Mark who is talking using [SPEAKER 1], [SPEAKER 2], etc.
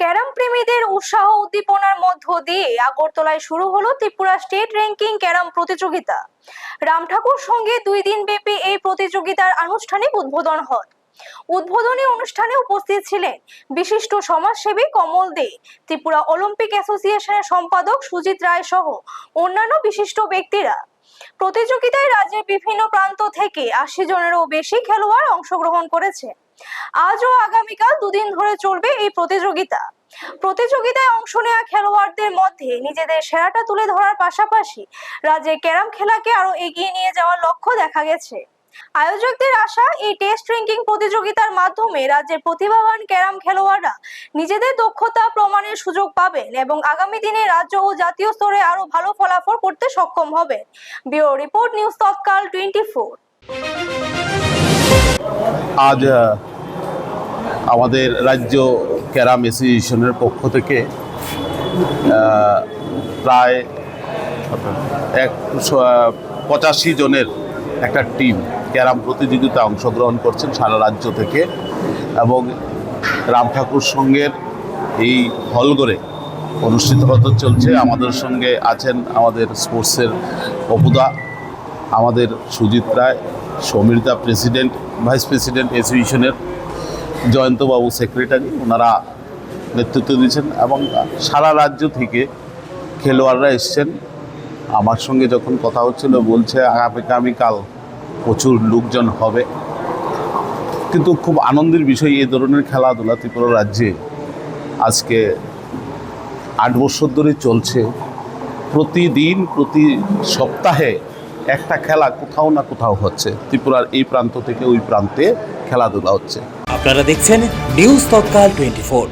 [SPEAKER 1] Carrom প্রেমীদের উৎসাহ উদ্দীপনার মধ্য দিয়ে আগরতলায় শুরু হলো ত্রিপুরা স্টেট র্যাঙ্কিং ক্যারাম প্রতিযোগিতা। রাম ঠাকুর সঙ্গে 2 দিন ব্যাপী এই প্রতিযোগিতার আনুষ্ঠানিক উদ্বোধন হয়। উদ্বোধনী অনুষ্ঠানে উপস্থিত ছিলেন বিশিষ্ট সমাজসেবী কমল দে, ত্রিপুরা অলিম্পিক অ্যাসোসিয়েশনের সম্পাদক সুজিত রায় সহ অন্যান্য বিশিষ্ট ব্যক্তিরা। প্রতিযোগিতায় রাজ্যের বিভিন্ন প্রান্ত থেকে 80 জনেরও বেশি খেলোয়াড় অংশগ্রহণ করেছে। আজ ও আগামীকাল 2 দিন ধরে চলবে এই প্রতিযোগিতায় অংশ নেওয়া খেলোয়াড়দের মধ্যে নিজেদের সেরাটা তুলে ধরার পাশাপাশি রাজ্যে ক্যারাম খেলাকে আরো এগিয়ে নিয়ে যাওয়ার লক্ষ্য দেখা গেছে। আয়োজকদের আশা, এই টেস্ট র্যাঙ্কিং প্রতিযোগিতার মাধ্যমে রাজ্যের প্রতিভাবান ক্যারাম খেলোয়াড়রা নিজেদের দক্ষতা প্রমাণের সুযোগ পাবেন এবং আগামী দিনে রাজ্য ও জাতীয় স্তরে আরো ভালো ফলাফল করতে সক্ষম হবেন। ব্যুরো রিপোর্ট, নিউজ তৎকাল 24।
[SPEAKER 2] আজ আমাদের রাজ্য ক্যারাম অ্যাসোসিয়েশনের পক্ষ থেকে প্রায় 85 জনের একটা টিম ক্যারাম প্রতিযোগিতায় অংশগ্রহণ করছেন সারা রাজ্য থেকে, এবং রাম ঠাকুর সংঘের এই হলঘরে অনুষ্ঠিত হতে চলছে। আমাদের সঙ্গে আছেন আমাদের স্পোর্টসের অপুদা, আমাদের সুজিত রায়, সমীরদা প্রেসিডেন্ট, ভাইস প্রেসিডেন্ট অ্যাসোসিয়েশনের, জয়ন্তবাবু সেক্রেটারি, ওনারা নেতৃত্ব দিচ্ছেন এবং সারা রাজ্য থেকে খেলোয়াড়রা এসছেন। আমার সঙ্গে যখন কথা হচ্ছিল বলছে আগামীকাল প্রচুর লোকজন হবে, কিন্তু খুব আনন্দের বিষয় এই ধরনের খেলাধুলা ত্রিপুরা রাজ্যে আজকে 8 বছর ধরে চলছে। প্রতিদিন প্রতি সপ্তাহে একটা খেলা কোথাও না কোথাও হচ্ছে, ত্রিপুরার এই প্রান্ত থেকে ওই প্রান্তে খেলাধুলা হচ্ছে।
[SPEAKER 3] আপনারা দেখছেন নিউজ তৎকাল 24।